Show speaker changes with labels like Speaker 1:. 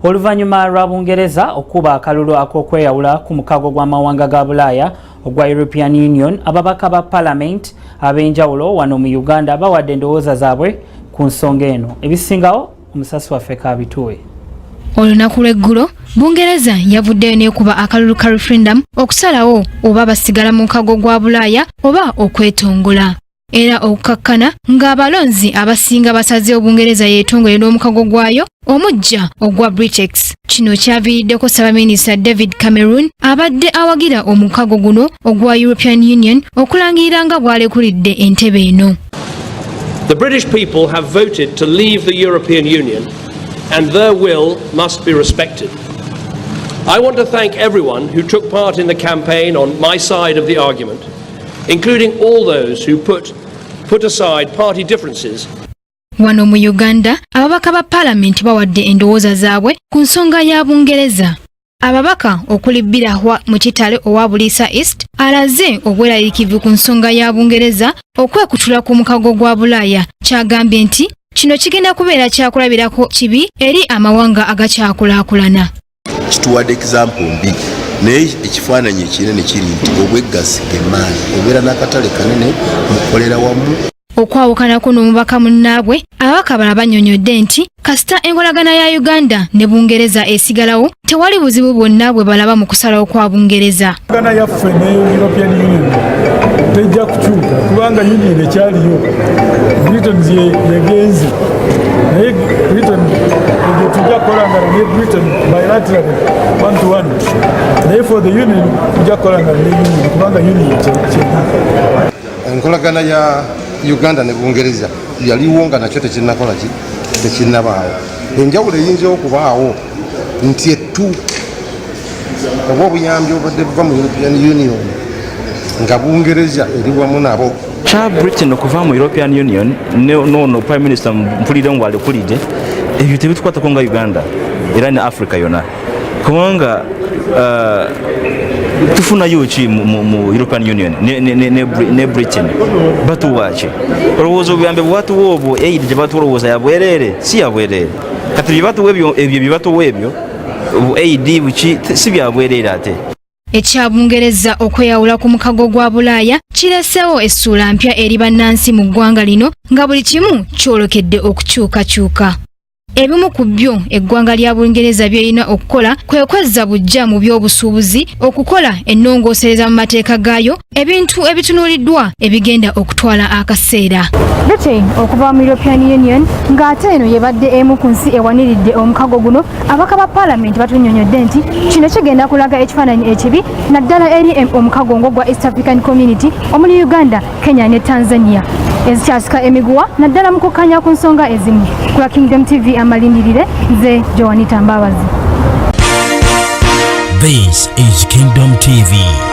Speaker 1: Oluvannyuma lwa Bungereza okuba akalulu ak'okweyawula ku mukago gw'amawanga ga Bulaaya ogwa European Union, ababaka ba Parliament ab'enjawulo wano mu Uganda bawadde endowooza zaabwe ku nsonga eno. Ebisingawo omusasi waffe Kabituwe.
Speaker 2: Olunaku lw'eggulo Bungereza yavuddeyo n'ekuba akalulu ka referendum okusalawo oba basigala mu nkago gwa Bulaaya oba okwetongola. Era okukakkana ng'abalonzi abasinga basazeewo Bungereza yeetongole n'omukago gwayo omujja ogwa Brexit. Kino kyaviiriddeko Ssaabaminisita David Cameron abadde awagira omukago guno ogwa European Union okulangirira nga bw'alekulidde entebe eno.
Speaker 3: The British people have voted to leave the European Union and their will must be respected. I want to thank everyone who took part in the campaign on my side of the argument, including all those who put aside party differences.
Speaker 2: Wano mu Uganda, ababaka ba Parliament bawadde endowooza zaabwe ku nsonga ya Bungereza. Ababaka okuli Birahwa mu kitale owa Buliisa East alaze obweraliikivu ku nsonga ya Bungereza okwekutula ku mukago gwa Bulaaya. Kyagambye nti kino kigenda kubeera kyakulabirako kibi eri amawanga agakyakulaakulana.
Speaker 4: Kituwadde example mbi naye ekifaananyi ekinene kiri nti obweggasi emaani obeera n'akatale kanene mukolera wamu.
Speaker 2: Okwawukanako n'omubaka munnaabwe, ababaka abalala bannyonnyodde nti kasita enkolagana ya Uganda ne Bungereza esigalawo tewali buzibu bwonna bwe balaba mu kusalawo kwa Bungereza.
Speaker 5: Enkolagana yaffe ne European Union tejja kukyuka kubanga Union ekyaliyo. Britain yegenze naye Britain egyo tujja kukolangana ne Britain bilateral one to one. Naye for the Union tujja kukolangana ne Union kubanga Union kyekyo.
Speaker 6: Enkolagana ya Uganda ne Bungereza yaliwo nga nakyo tekinnakola tekinnabaawo. Enjawulo eyinza okubaawo nti ettu oba obuyambi obadde buva mu European Union nga Bungereza eri wamu nabo.
Speaker 7: Kya Britain okuva mu European Union no Prime Minister mpulira ngu alekulidde ebyo tebitukwatako nga Uganda era ne Africa yonna kubanga tufunayo ki mu European Union ne Britain batuwaaki olowooza obuyambe bwatuwa obwo aid gye batulowooza yabwereere si yabwereere kati byebatuwa ebyo byebatuwa ebyo aid buki si byabwereere ate.
Speaker 2: Ekya Bungereza okweyawula ku mukago gwa Bulaaya kireseewo essuula mpya eri bannansi mu ggwanga lino nga buli kimu kyolokedde okukyukakyuka. Ebimu ku byo eggwanga lya Bungereza by'erina okukola kwe kwezza bujja mu by'obusuubuzi, okukola ennongoosereza mu mateeka gaayo, ebintu ebitunuuliddwa ebigenda okutwala akaseera. Britain okuva mu European Union ng'ate eno yebadde emu ku nsi ewaniridde omukago guno, abaka ba Parliament batunnyonnyodde nti kino kigenda kulaga ekifaananyi ekibi naddala eri omukago gwa East African Community omuli Uganda, Kenya ne Tanzania ezikyasika emiguwa naddala mu kukkanya ku nsonga ezimu. Ku Kingdom TV amalindirire nze Joanita Mbabazi.
Speaker 8: This is Kingdom TV.